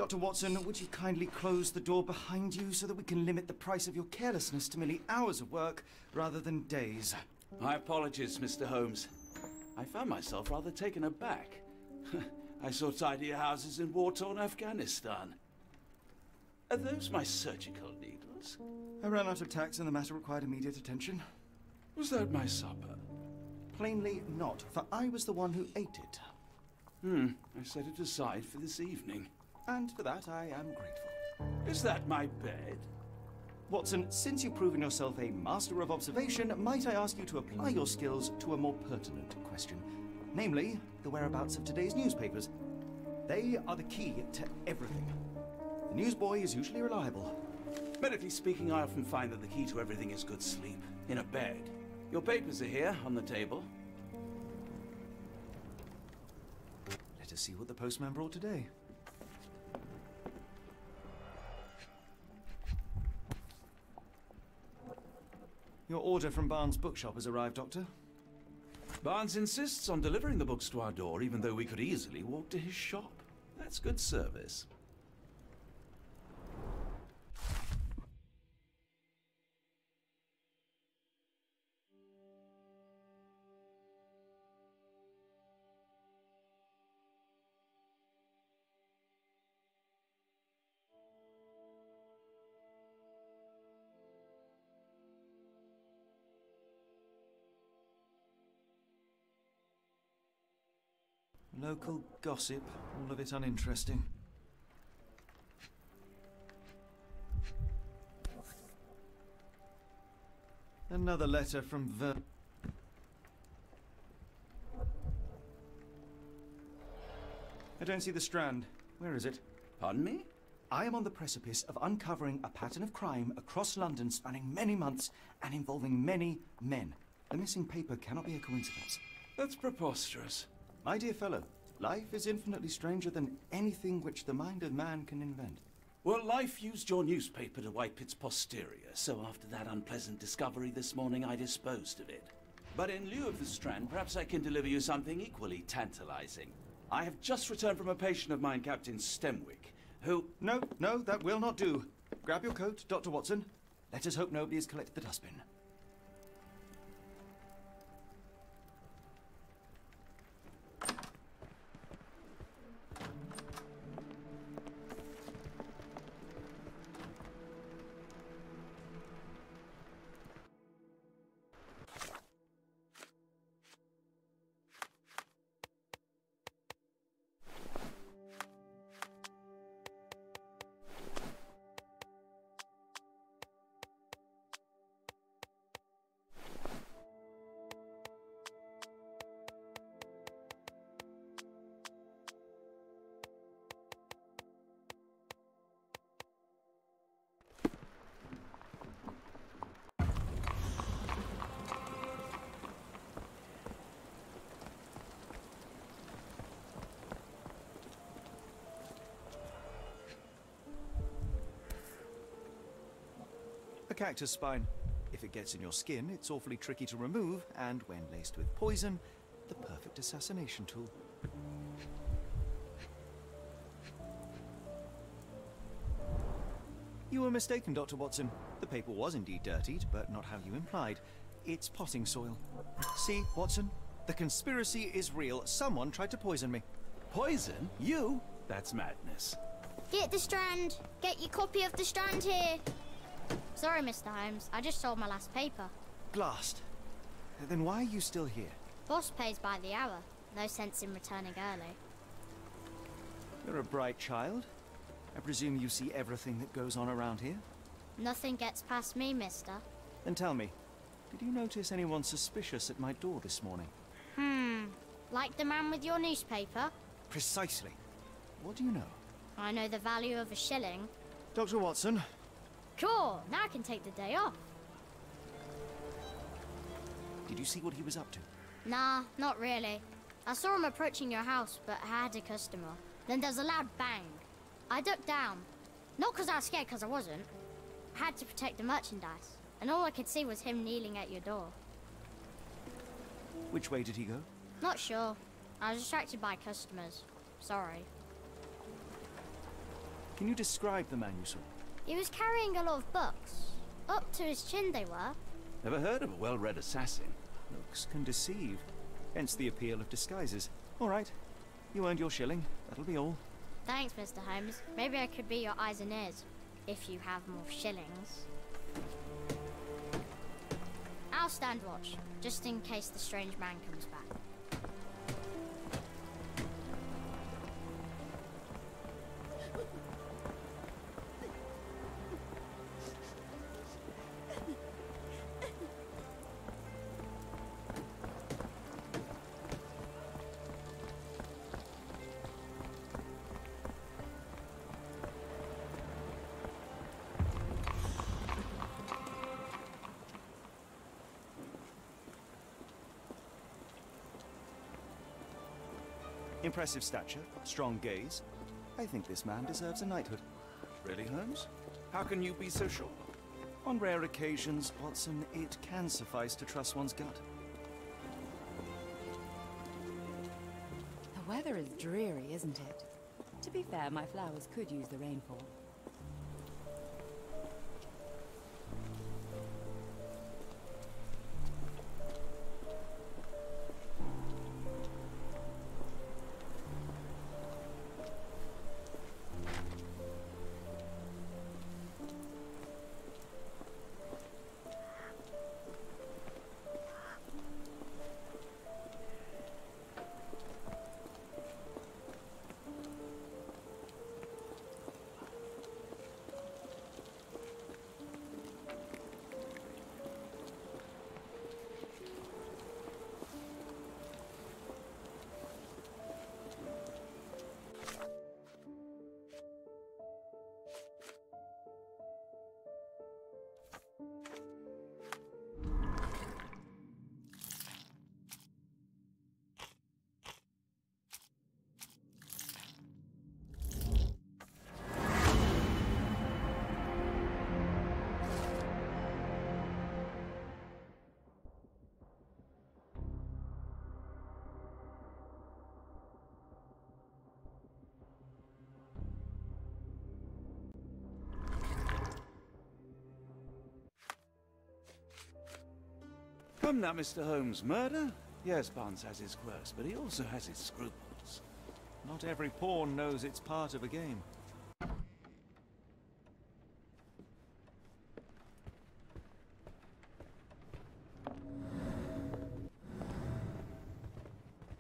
Dr. Watson, would you kindly close the door behind you so that we can limit the price of your carelessness to merely hours of work rather than days? My apologies, Mr. Holmes. I found myself rather taken aback. I saw tidier houses in war-torn Afghanistan. Are those my surgical needles? I ran out of tacks and the matter required immediate attention. Was that my supper? Plainly not, for I was the one who ate it. I set it aside for this evening. And for that I am grateful. Is that my bed? Watson, since you've proven yourself a master of observation, might I ask you to apply your skills to a more pertinent question? Namely, the whereabouts of today's newspapers. They are the key to everything. The newsboy is usually reliable. Medically speaking, I often find that the key to everything is good sleep. In a bed. Your papers are here, on the table. Let us see what the postman brought today. Your order from Barnes' bookshop has arrived, Doctor. Barnes insists on delivering the books to our door, even though we could easily walk to his shop. That's good service. Local gossip, all of it uninteresting. Another letter from I don't see the Strand. Where is it? Pardon me? I am on the precipice of uncovering a pattern of crime across London spanning many months and involving many men. The missing paper cannot be a coincidence. That's preposterous. My dear fellow, life is infinitely stranger than anything which the mind of man can invent. Well, life used your newspaper to wipe its posterior, so after that unpleasant discovery this morning, I disposed of it. But in lieu of the Strand, perhaps I can deliver you something equally tantalizing. I have just returned from a patient of mine, Captain Stemwick, who... No, that will not do. Grab your coat, Dr. Watson. Let us hope nobody has collected the dustbin. A cactus spine. If it gets in your skin, it's awfully tricky to remove, and when laced with poison, the perfect assassination tool. You were mistaken, Dr. Watson. The paper was indeed dirtied, but not how you implied. It's potting soil. See, Watson? The conspiracy is real. Someone tried to poison me. Poison? You? That's madness. Get the Strand! Get your copy of the Strand here! Sorry, Mr. Holmes. I just sold my last paper. Blast. Then why are you still here? Boss pays by the hour. No sense in returning early. You're a bright child. I presume you see everything that goes on around here? Nothing gets past me, mister. Then tell me, did you notice anyone suspicious at my door this morning? Like the man with your newspaper? Precisely. What do you know? I know the value of a shilling. Dr. Watson. Cool, now I can take the day off. Did you see what he was up to? Nah, not really. I saw him approaching your house, but I had a customer. Then there's a loud bang. I ducked down. Not because I was scared, because I wasn't. I had to protect the merchandise. And all I could see was him kneeling at your door. Which way did he go? Not sure. I was distracted by customers. Sorry. Can you describe the man you saw? He was carrying a lot of books. Up to his chin they were. Never heard of a well-read assassin. Looks can deceive. Hence the appeal of disguises. All right. You earned your shilling. That'll be all. Thanks, Mr. Holmes. Maybe I could be your eyes and ears, if you have more shillings. I'll stand watch, just in case the strange man comes back. Impressive stature, strong gaze. I think this man deserves a knighthood. Really, Holmes? How can you be so sure? On rare occasions, Watson, it can suffice to trust one's gut. The weather is dreary, isn't it? To be fair, my flowers could use the rainfall. Come now, Mr. Holmes. Murder? Yes, Barnes has his quirks, but he also has his scruples. Not every pawn knows it's part of a game.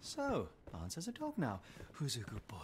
So, Barnes has a dog now. Who's a good boy?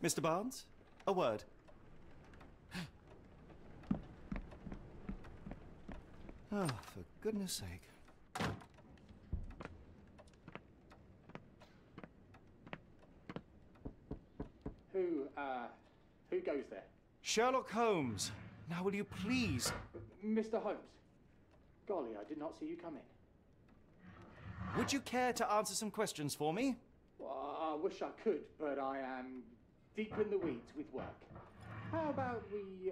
Mr. Barnes, a word. Oh, for goodness sake. Who goes there? Sherlock Holmes. Now will you please... Mr. Holmes. Golly, I did not see you come in. Would you care to answer some questions for me? Well, I wish I could, but I am deep in the weeds with work. How about we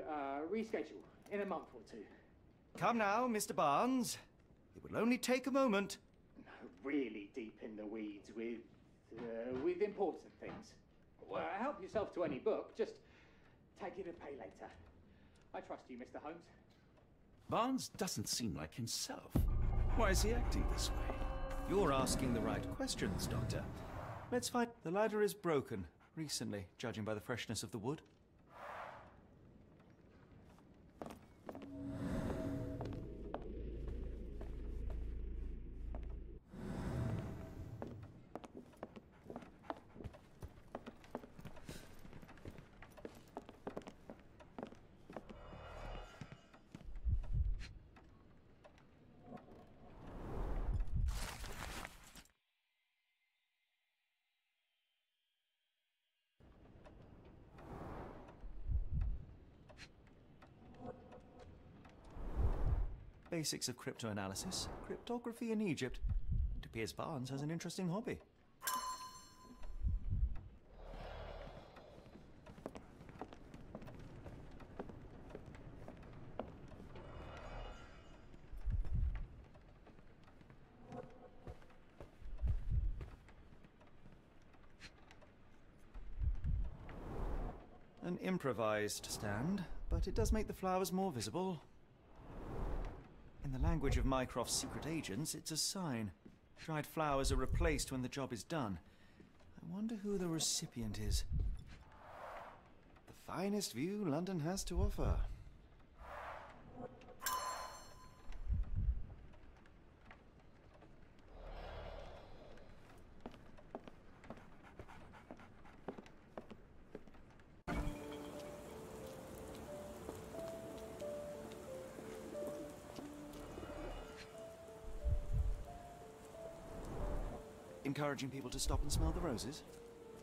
reschedule in a month or two? Come now, Mr. Barnes. It will only take a moment. No, really deep in the weeds with important things. Well, help yourself to any book, just take it and pay later. I trust you, Mr. Holmes. Barnes doesn't seem like himself. Why is he acting this way? You're asking the right questions, Doctor. Let's fight. The ladder is broken, recently, judging by the freshness of the wood. Basics of cryptoanalysis, cryptography in Egypt. It appears Barnes has an interesting hobby. An improvised stand, but it does make the flowers more visible. In the language of Mycroft's secret agents, it's a sign. Dried flowers are replaced when the job is done. I wonder who the recipient is. The finest view London has to offer. Encouraging people to stop and smell the roses?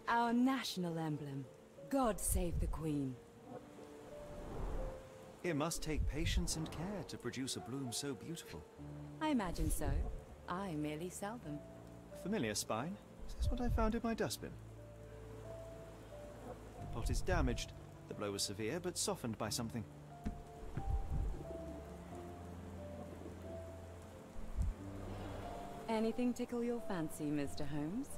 Our national emblem. God save the Queen. It must take patience and care to produce a bloom so beautiful. I imagine so. I merely sell them. Familiar spine? Is this what I found in my dustbin? The pot is damaged. The blow was severe, but softened by something. Anything tickle your fancy, Mr. Holmes?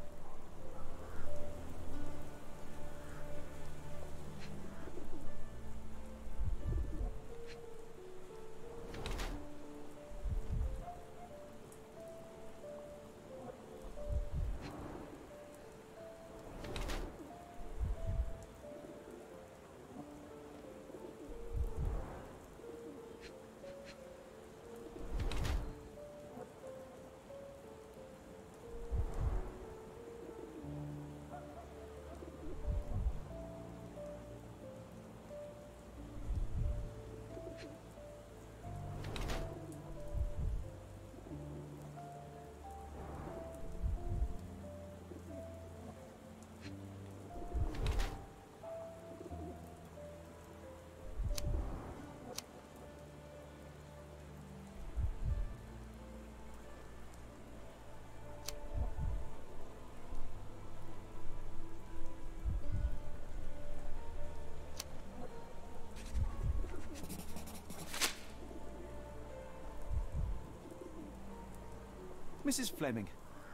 Mrs. Fleming,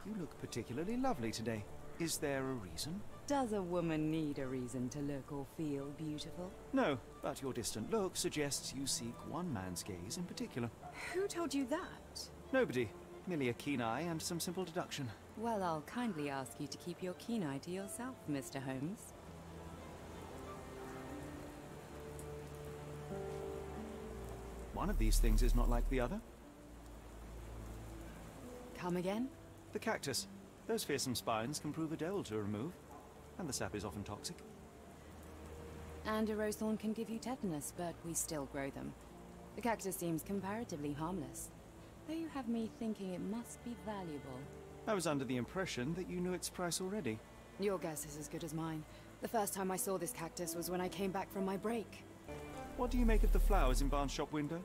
you look particularly lovely today. Is there a reason? Does a woman need a reason to look or feel beautiful? No, but your distant look suggests you seek one man's gaze in particular. Who told you that? Nobody. Merely a keen eye and some simple deduction. Well, I'll kindly ask you to keep your keen eye to yourself, Mr. Holmes. One of these things is not like the other. Come again? The cactus. Those fearsome spines can prove a devil to remove, and the sap is often toxic. And a rose thorn can give you tetanus, but we still grow them. The cactus seems comparatively harmless, though you have me thinking it must be valuable. I was under the impression that you knew its price already. Your guess is as good as mine. The first time I saw this cactus was when I came back from my break. What do you make of the flowers in Barnes' shop window?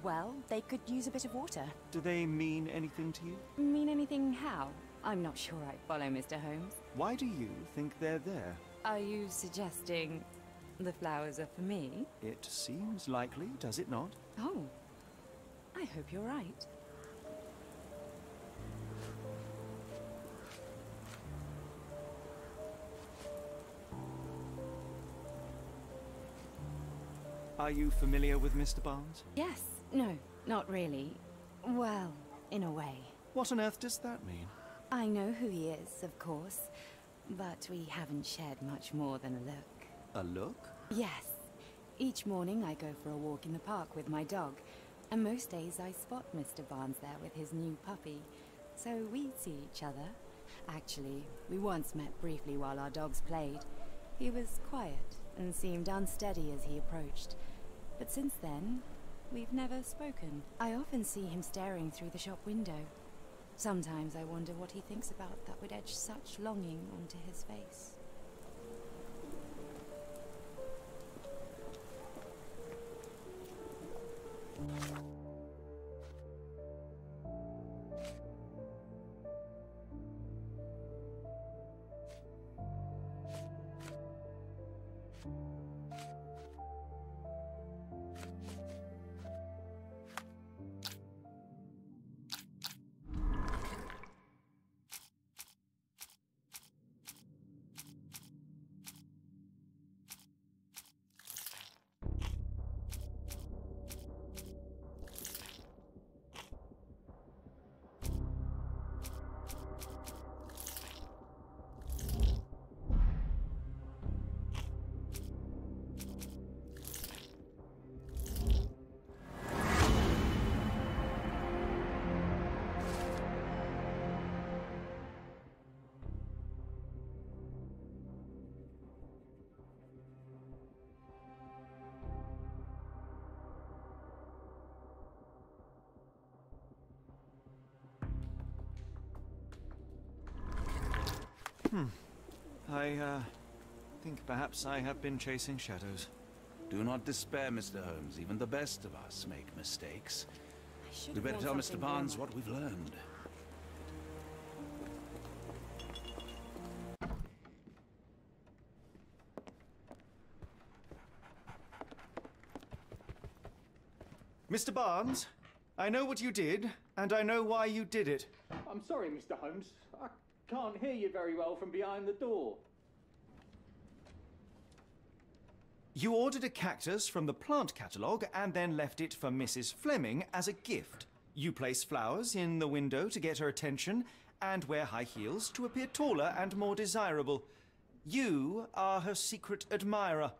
Well, they could use a bit of water. Do they mean anything to you? Mean anything how? I'm not sure I follow, Mr. Holmes. Why do you think they're there? Are you suggesting the flowers are for me? It seems likely, does it not? Oh, I hope you're right. Are you familiar with Mr. Barnes? Yes, No, not really. Well, in a way. What on earth does that mean? I know who he is, of course, but we haven't shared much more than a look. A look? Yes. Each morning I go for a walk in the park with my dog, and most days I spot Mr. Barnes there with his new puppy, so we see each other. Actually, we once met briefly while our dogs played. He was quiet and seemed unsteady as he approached, but since then, we've never spoken. I often see him staring through the shop window. Sometimes I wonder what he thinks about that would etch such longing onto his face. I think perhaps I have been chasing shadows. Do not despair, Mr. Holmes. Even the best of us make mistakes. We better tell Mr. Barnes what we've learned. Mr. Barnes, I know what you did, and I know why you did it. I'm sorry, Mr. Holmes. I can't hear you very well from behind the door. You ordered a cactus from the plant catalogue and then left it for Mrs. Fleming as a gift. You place flowers in the window to get her attention and wear high heels to appear taller and more desirable. You are her secret admirer.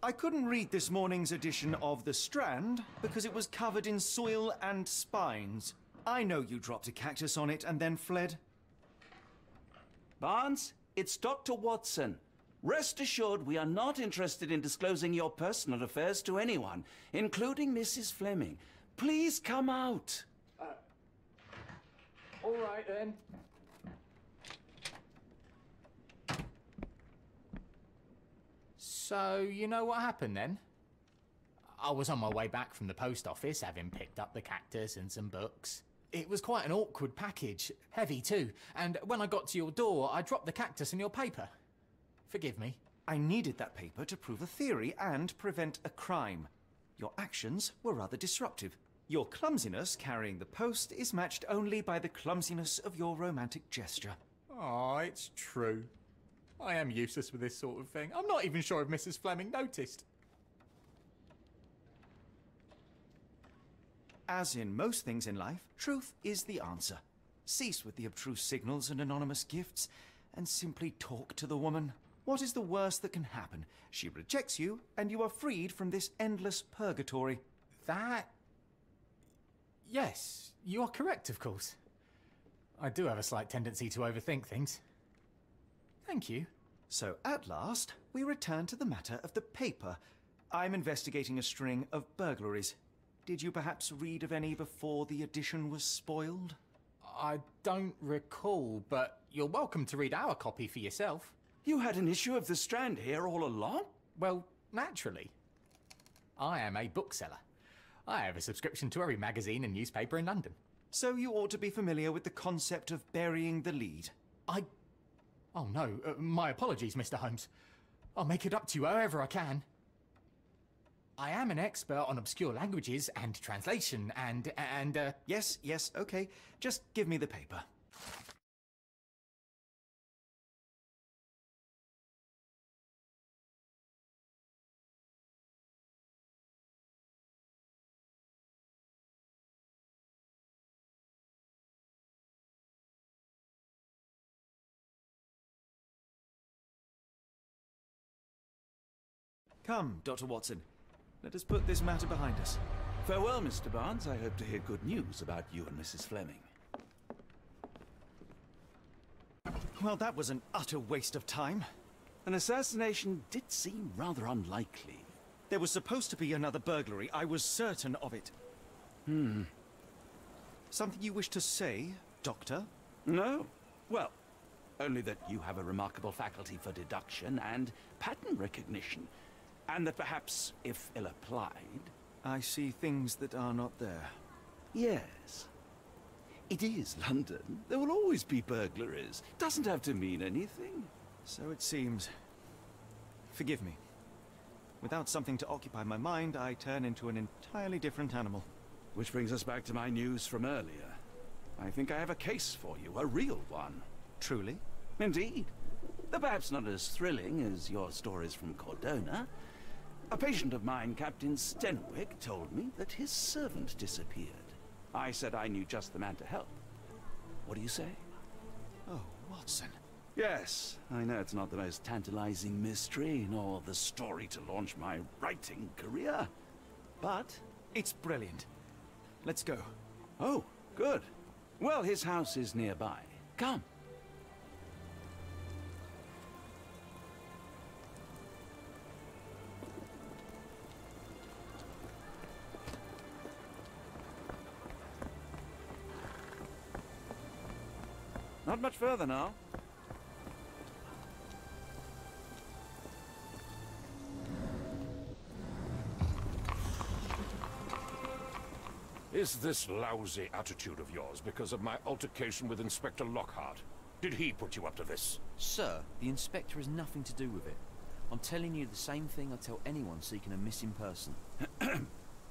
I couldn't read this morning's edition of The Strand because it was covered in soil and spines. I know you dropped a cactus on it and then fled. Barnes, it's Dr. Watson. Rest assured we are not interested in disclosing your personal affairs to anyone, including Mrs. Fleming. Please come out. All right, then. So, you know what happened then? I was on my way back from the post office, having picked up the cactus and some books. It was quite an awkward package, heavy too, and when I got to your door, I dropped the cactus and your paper. Forgive me. I needed that paper to prove a theory and prevent a crime. Your actions were rather disruptive. Your clumsiness carrying the post is matched only by the clumsiness of your romantic gesture. Oh, it's true. I am useless with this sort of thing. I'm not even sure if Mrs. Fleming noticed. As in most things in life, truth is the answer. Cease with the abstruse signals and anonymous gifts, and simply talk to the woman. What is the worst that can happen? She rejects you, and you are freed from this endless purgatory. That... Yes, you are correct, of course. I do have a slight tendency to overthink things. Thank you. So, at last, we return to the matter of the paper. I'm investigating a string of burglaries. Did you perhaps read of any before the edition was spoiled? I don't recall, but you're welcome to read our copy for yourself. You had an issue of The Strand here all along? Well, naturally. I am a bookseller. I have a subscription to every magazine and newspaper in London. So you ought to be familiar with the concept of burying the lead. Oh no, my apologies, Mr. Holmes. I'll make it up to you however I can. I am an expert on obscure languages and translation and Yes, okay. Just give me the paper. Come, Dr. Watson. Let us put this matter behind us. Farewell, Mr. Barnes. I hope to hear good news about you and Mrs. Fleming. Well, that was an utter waste of time. An assassination did seem rather unlikely. There was supposed to be another burglary. I was certain of it. Something you wish to say, Doctor? No. Well, only that you have a remarkable faculty for deduction and pattern recognition. And that perhaps, if ill-applied... I see things that are not there. Yes. It is London. There will always be burglaries. Doesn't have to mean anything. So it seems. Forgive me. Without something to occupy my mind, I turn into an entirely different animal. Which brings us back to my news from earlier. I think I have a case for you, a real one. Truly? Indeed. Though perhaps not as thrilling as your stories from Cordona. A patient of mine, Captain Stenwick, told me that his servant disappeared. I said I knew just the man to help. What do you say? Oh, Watson. Yes, I know it's not the most tantalizing mystery, nor the story to launch my writing career. But It's brilliant. Let's go. oh, good. Well, his house is nearby. Come. Not much further now. Is this lousy attitude of yours because of my altercation with Inspector Lockhart? Did he put you up to this? Sir, the inspector has nothing to do with it. I'm telling you the same thing I tell anyone seeking a missing person.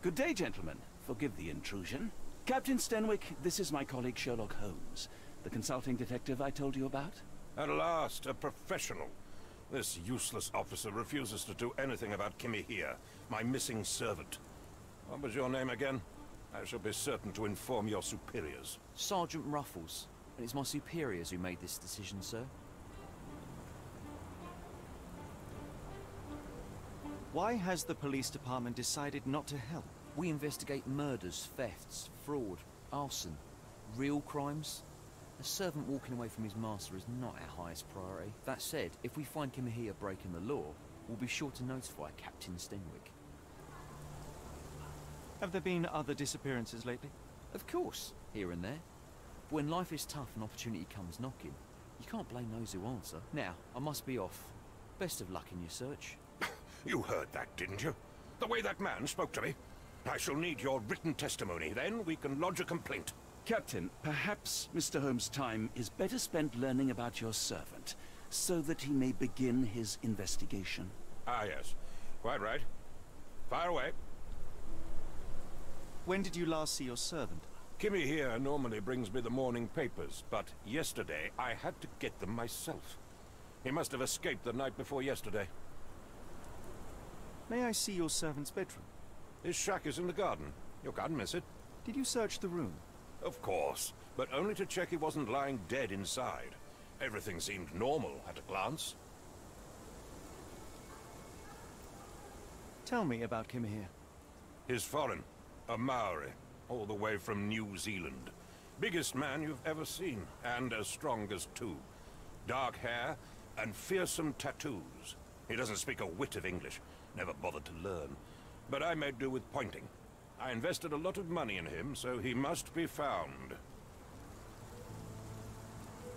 Good day, gentlemen. Forgive the intrusion. Captain Stenwick, this is my colleague Sherlock Holmes, the consulting detective I told you about. At last, a professional. This useless officer refuses to do anything about Kimmy here, my missing servant. What was your name again? I shall be certain to inform your superiors. Sergeant Ruffles, and it's my superiors who made this decision, sir. Why has the police department decided not to help? We investigate murders, thefts, fraud, arson, real crimes. A servant walking away from his master is not our highest priority. That said, if we find Kimahia breaking the law, we'll be sure to notify Captain Stenwick. Have there been other disappearances lately? Of course, here and there. But when life is tough and opportunity comes knocking, you can't blame those who answer. Now, I must be off. Best of luck in your search. You heard that, didn't you? The way that man spoke to me. I shall need your written testimony. Then we can lodge a complaint. Captain, perhaps Mr. Holmes' time is better spent learning about your servant, so that he may begin his investigation. Ah, yes. Quite right. Fire away. When did you last see your servant? Kimmy here normally brings me the morning papers, but yesterday I had to get them myself. He must have escaped the night before yesterday. May I see your servant's bedroom? His shack is in the garden. You can't miss it. Did you search the room? Of course, but only to check he wasn't lying dead inside. Everything seemed normal at a glance. Tell me about Kimahia. He's foreign. A Maori, all the way from New Zealand. Biggest man you've ever seen, and as strong as two. Dark hair and fearsome tattoos. He doesn't speak a whit of English, never bothered to learn. But I made do with pointing. I invested a lot of money in him, so he must be found.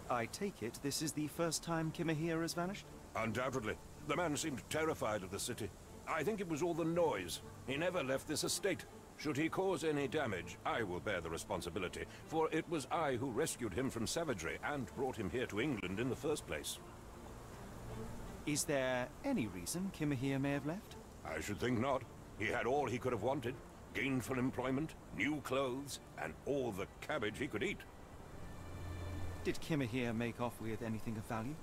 I take it this is the first time Kimahia has vanished? Undoubtedly. The man seemed terrified of the city. I think it was all the noise. He never left this estate. Should he cause any damage, I will bear the responsibility, for it was I who rescued him from savagery and brought him here to England in the first place. Is there any reason Kimahia may have left? I should think not. He had all he could have wanted. Gainful employment, new clothes, and all the cabbage he could eat. Did Kimahia make off with anything of value?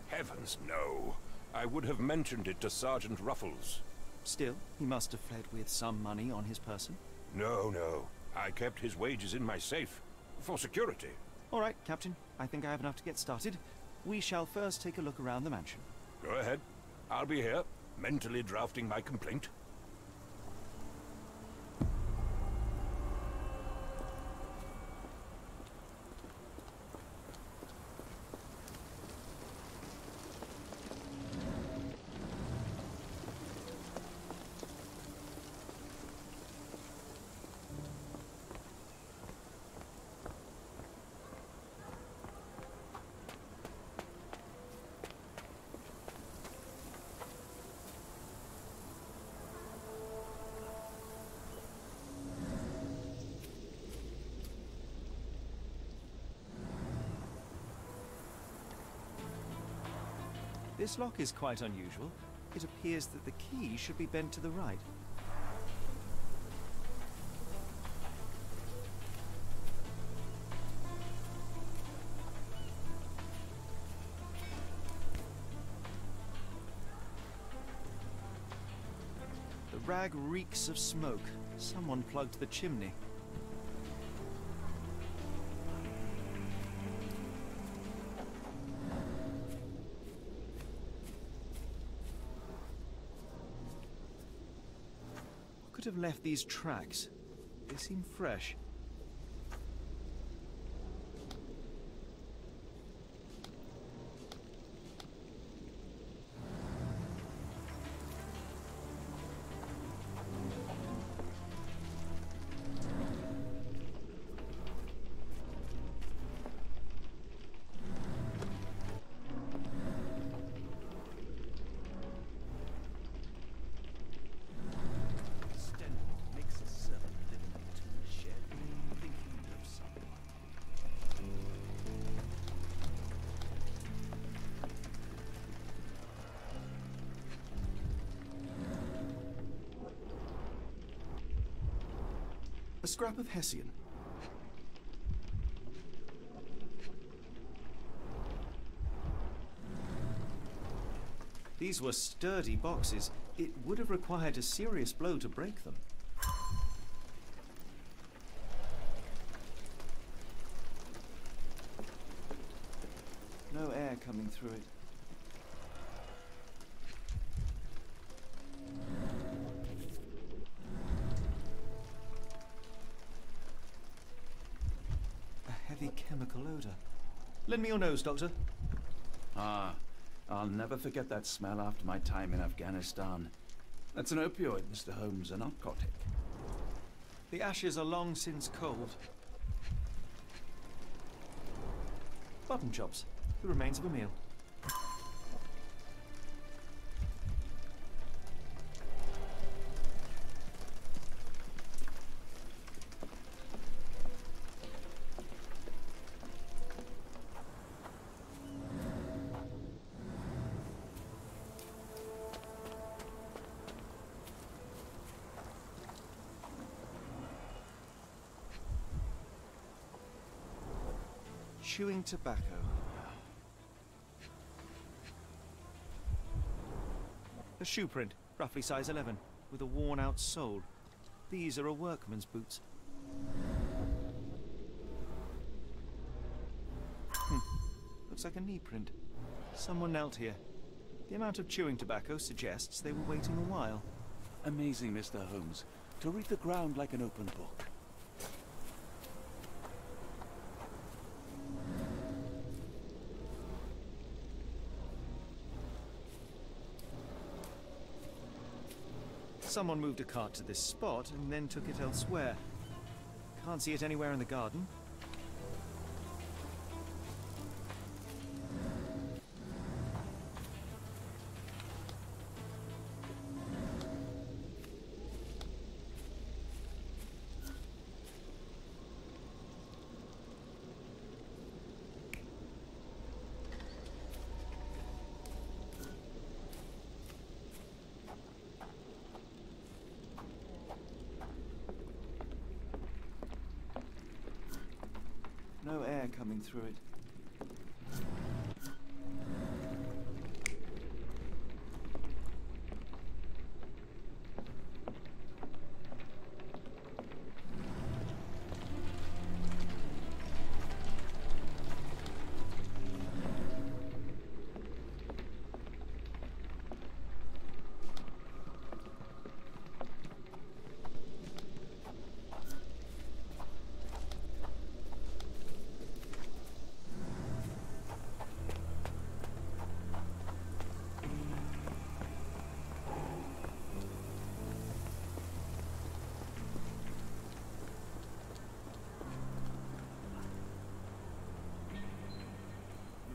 Heavens, no. I would have mentioned it to Sergeant Ruffles. Still, he must have fled with some money on his person. No. I kept his wages in my safe. For security. All right, Captain. I think I have enough to get started. We shall first take a look around the mansion. Go ahead. I'll be here. Mentally drafting my complaint? This lock is quite unusual. It appears that the key should be bent to the right. The rag reeks of smoke. Someone plugged the chimney. Could have left these tracks. They seem fresh. A scrap of Hessian. These were sturdy boxes. It would have required a serious blow to break them. No air coming through it. Chemical odor. Lend me your nose, Doctor. Ah, I'll never forget that smell after my time in Afghanistan. That's an opioid, Mr. Holmes, a narcotic. The ashes are long since cold. Button chops, the remains of a meal. Chewing tobacco. A shoe print, roughly size 11, with a worn-out sole. These are a workman's boots. Looks like a knee print. Someone knelt here. The amount of chewing tobacco suggests they were waiting a while. Amazing, Mr. Holmes. To read the ground like an open book. Someone moved a cart to this spot and then took it elsewhere. Can't see it anywhere in the garden. No air coming through it.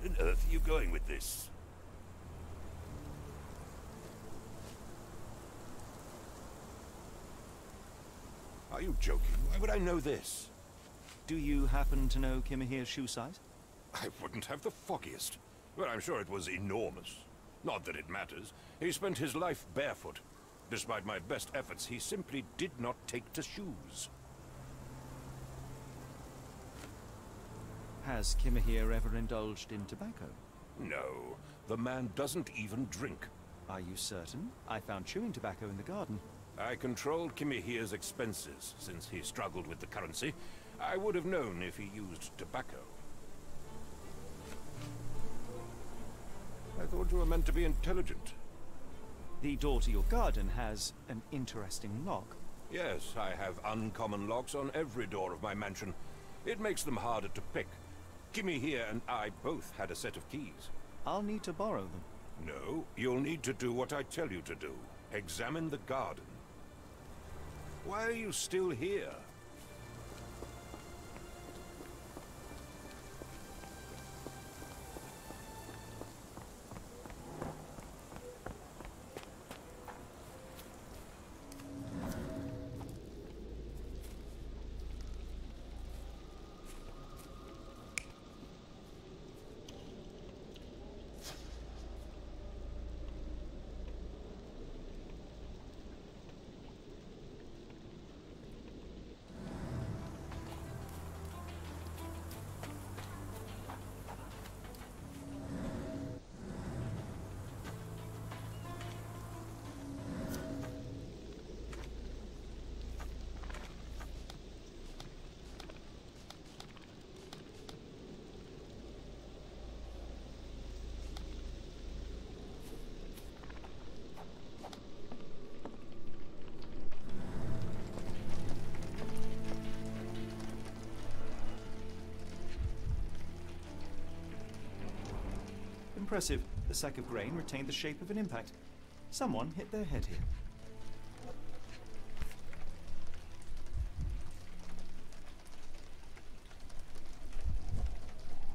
Where on earth are you going with this? Are you joking? Why would I know this? Do you happen to know Kimahir's shoe size? I wouldn't have the foggiest. But I'm sure it was enormous. Not that it matters. He spent his life barefoot. Despite my best efforts, he simply did not take to shoes. Has Kimahir ever indulged in tobacco? No, the man doesn't even drink. Are you certain? I found chewing tobacco in the garden. I controlled Kimahir's expenses. Since he struggled with the currency, I would have known if he used tobacco. I thought you were meant to be intelligent. The door to your garden has an interesting lock. Yes, I have uncommon locks on every door of my mansion. It makes them harder to pick. Kimahir and I both had a set of keys. I'll need to borrow them. No, you'll need to do what I tell you to do. Examine the garden. Why are you still here? Impressive. The sack of grain retained the shape of an impact. Someone hit their head here.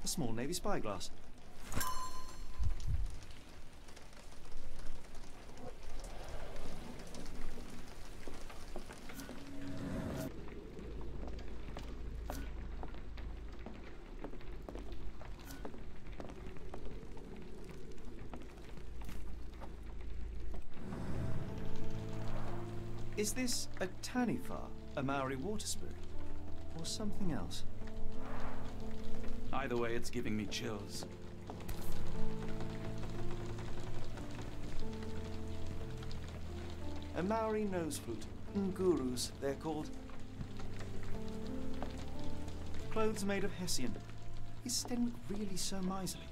A small navy spyglass. Is this a Tanifar, a Maori water spirit, or something else? Either way, it's giving me chills. A Maori nose flute. Ngurus, they're called. Clothes made of Hessian. Is Stenwick really so miserly?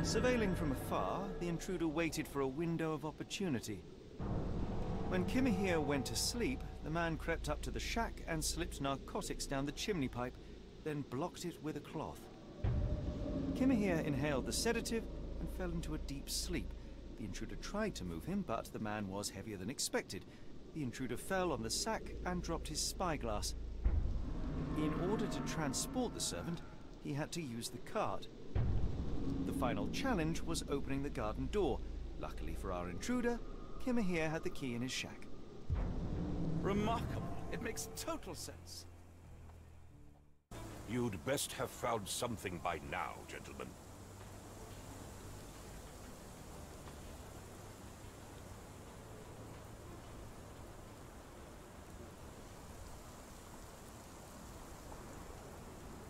Surveilling from afar, the intruder waited for a window of opportunity. When Kimahir went to sleep, the man crept up to the shack and slipped narcotics down the chimney pipe, then blocked it with a cloth. Kimahir inhaled the sedative and fell into a deep sleep. The intruder tried to move him, but the man was heavier than expected. The intruder fell on the sack and dropped his spyglass. In order to transport the servant, he had to use the cart. The final challenge was opening the garden door. Luckily for our intruder, Kimahir had the key in his shack. Remarkable. It makes total sense. You'd best have found something by now, gentlemen.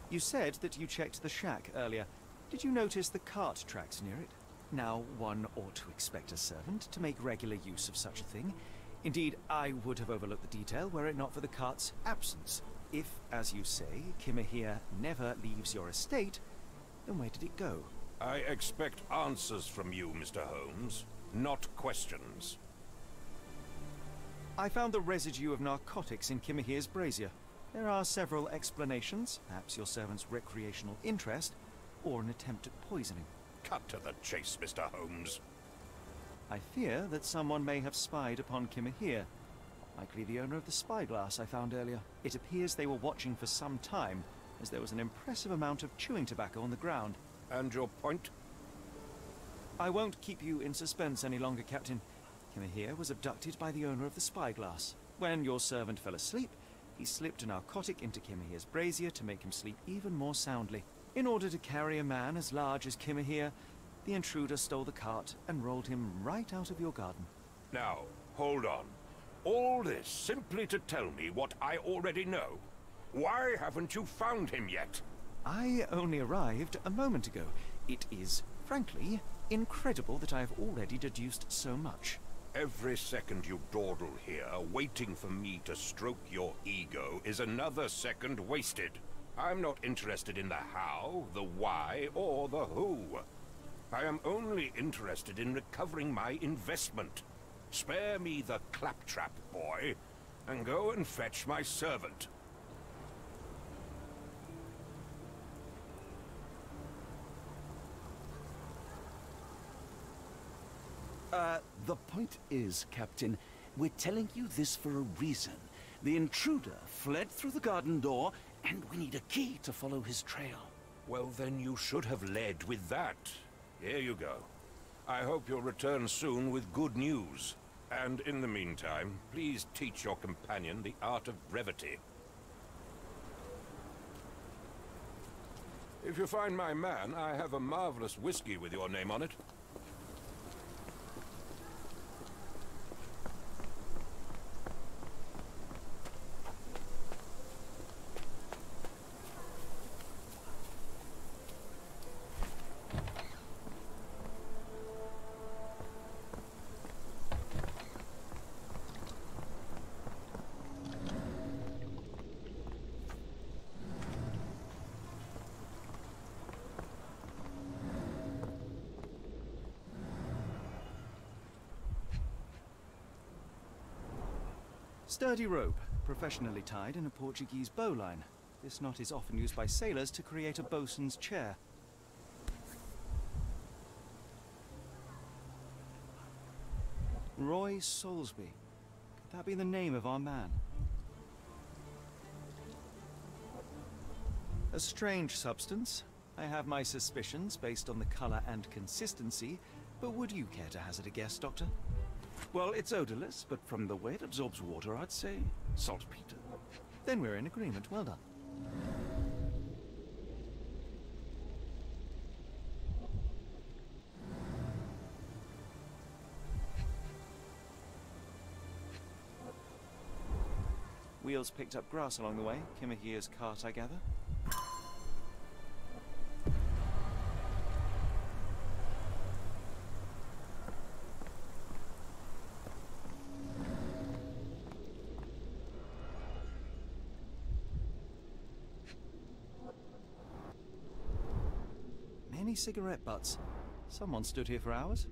You said that you checked the shack earlier. Did you notice the cart tracks near it? Now, one ought to expect a servant to make regular use of such a thing. Indeed, I would have overlooked the detail were it not for the cart's absence. If, as you say, Kimahir never leaves your estate, then where did it go? I expect answers from you, Mr. Holmes, not questions. I found the residue of narcotics in Kimahir's brazier. There are several explanations, perhaps your servant's recreational interest, or an attempt at poisoning. Cut to the chase, Mr. Holmes. I fear that someone may have spied upon Kimahir, likely the owner of the spyglass I found earlier. It appears they were watching for some time, as there was an impressive amount of chewing tobacco on the ground. And your point? I won't keep you in suspense any longer, Captain. Kimahir was abducted by the owner of the spyglass. When your servant fell asleep, he slipped a narcotic into Kimahir's brazier to make him sleep even more soundly. In order to carry a man as large as Kimahir, the intruder stole the cart and rolled him right out of your garden. Now, hold on. All this simply to tell me what I already know. Why haven't you found him yet? I only arrived a moment ago. It is, frankly, incredible that I have already deduced so much. Every second you dawdle here, waiting for me to stroke your ego, is another second wasted. I'm not interested in the how, the why, or the who. I am only interested in recovering my investment. Spare me the claptrap, boy, and go and fetch my servant. The point is, Captain, we're telling you this for a reason. The intruder fled through the garden door, and we need a key to follow his trail. Well, then you should have led with that. Here you go. I hope you'll return soon with good news. And in the meantime, please teach your companion the art of brevity. If you find my man, I have a marvelous whiskey with your name on it. Sturdy rope, professionally tied in a Portuguese bowline. This knot is often used by sailors to create a bosun's chair. Roy Soulsby. Could that be the name of our man? A strange substance. I have my suspicions based on the color and consistency, but would you care to hazard a guess, Doctor? Well, it's odorless, but from the way it absorbs water, I'd say saltpeter. Then we're in agreement. Well done. Wheels picked up grass along the way. Kimahir's cart, I gather. Many cigarette butts. Someone stood here for hours.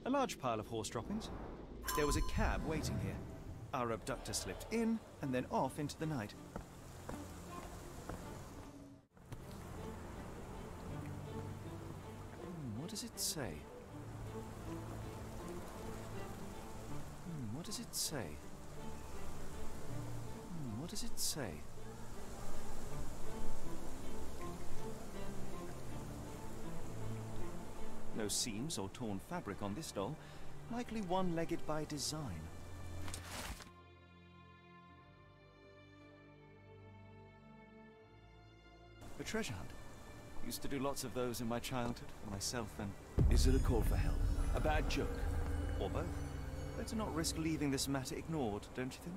A large pile of horse droppings. There was a cab waiting here. Our abductor slipped in and then off into the night. What does it say? What does it say? What does it say? No seams or torn fabric on this doll. Likely one-legged by design. A treasure hunt. Used to do lots of those in my childhood for myself and... Is it a call for help? A bad joke? or both. Better not risk leaving this matter ignored, don't you think?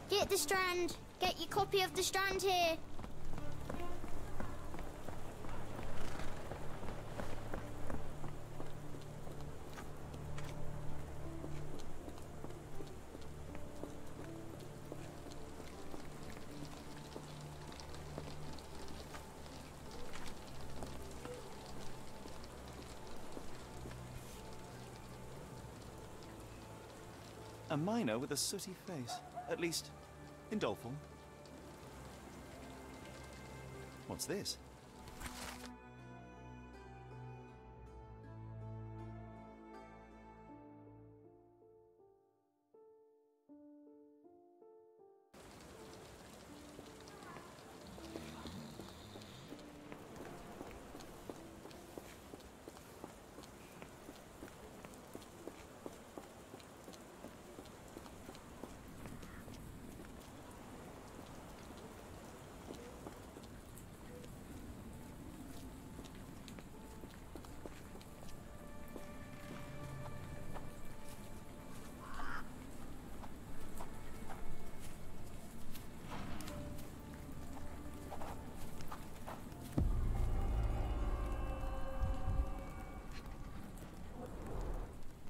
Get the Strand. Get your copy of the Strand here. A miner with a sooty face. At least, in doll form. What's this?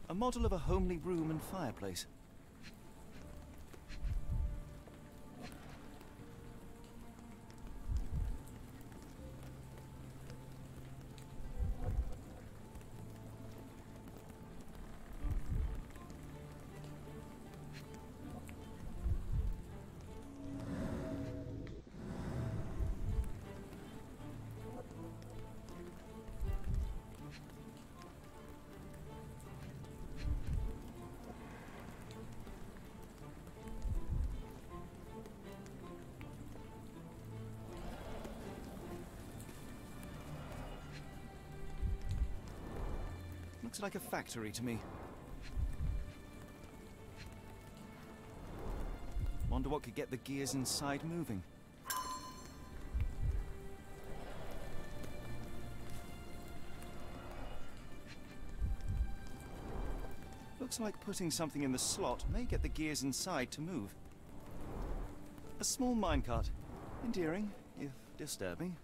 A model of a homely room and fireplace. Looks like a factory to me. Wonder what could get the gears inside moving. Looks like putting something in the slot may get the gears inside to move. A small minecart. Endearing, if disturbing.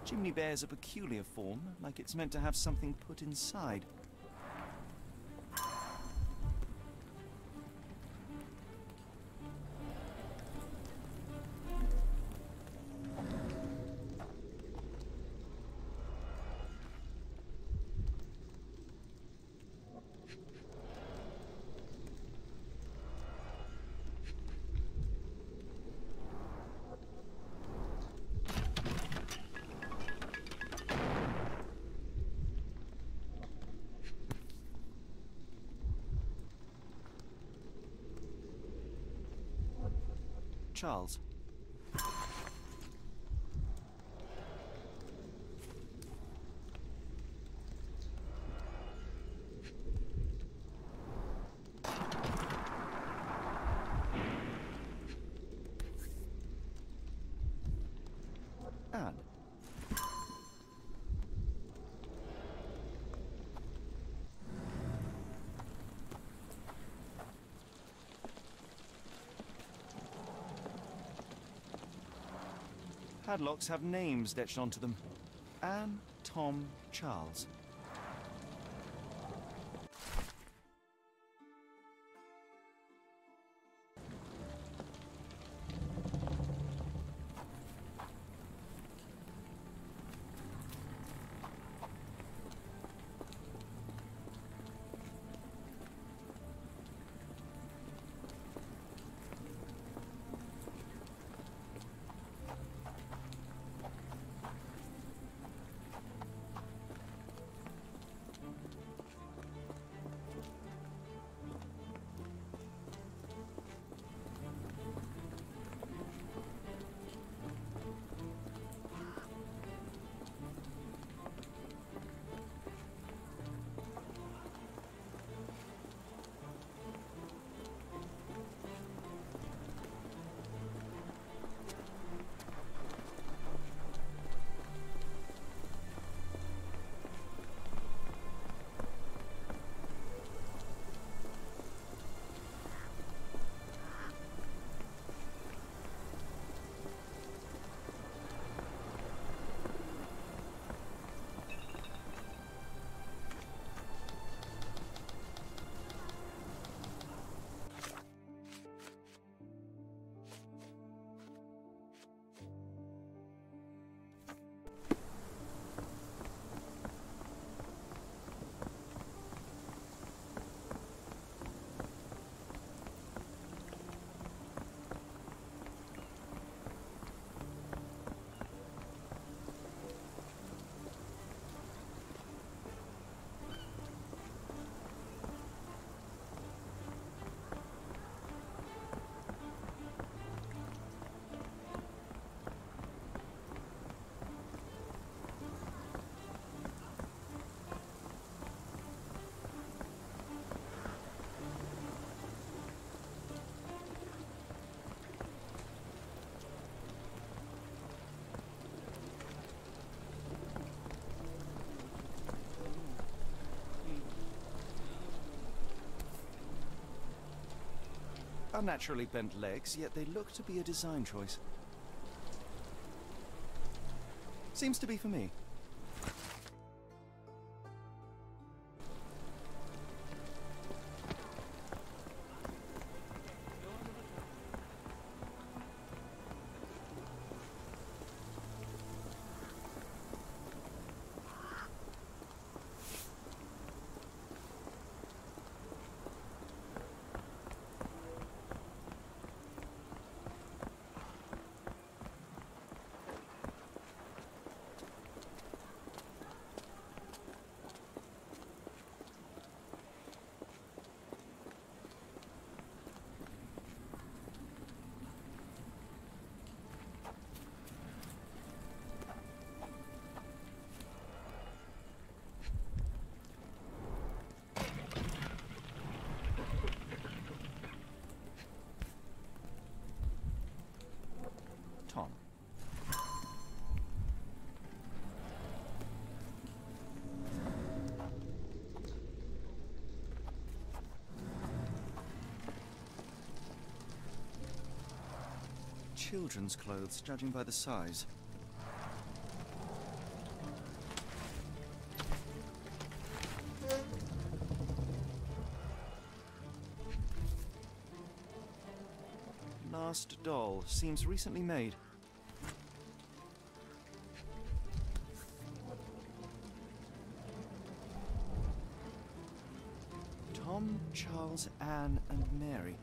Chimney bears a peculiar form, like it's meant to have something put inside. Charles. Anne. Padlocks have names etched onto them. Anne, Tom, Charles. Unnaturally bent legs, yet they look to be a design choice. Seems to be for me. Tom. Children's clothes, judging by the size. Last doll seems recently made. Tom, Charles, Anne, and Mary.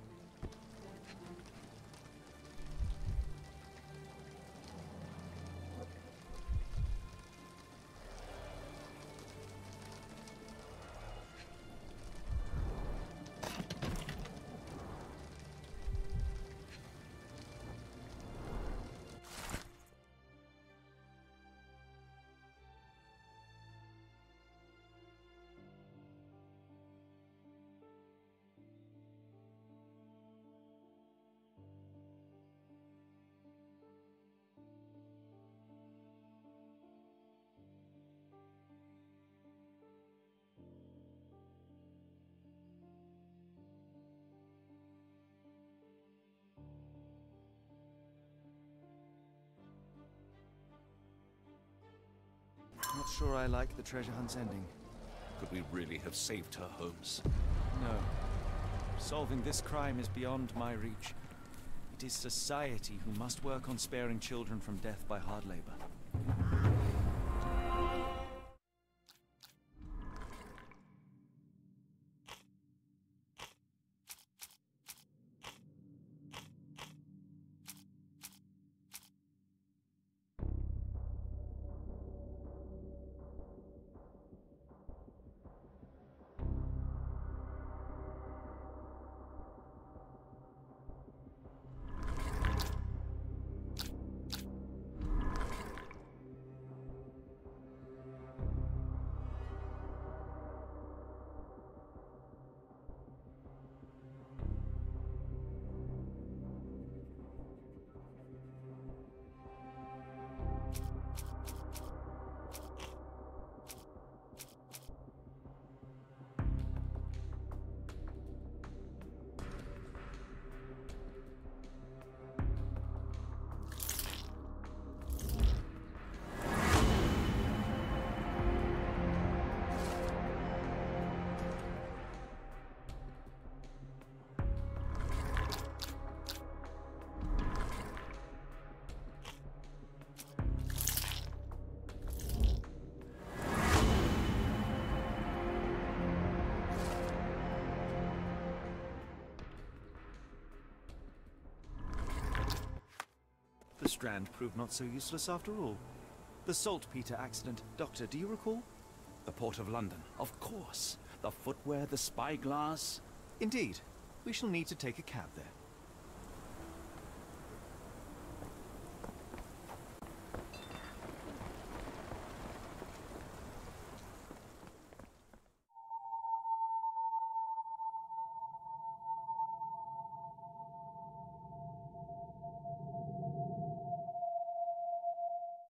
sure I like the treasure hunt's ending. Could we really have saved her, Holmes? No. Solving this crime is beyond my reach. It is society who must work on sparing children from death by hard labor. The Strand proved not so useless after all. The saltpeter accident. Doctor, do you recall? The Port of London, of course. The footwear, the spyglass. Indeed. We shall need to take a cab there.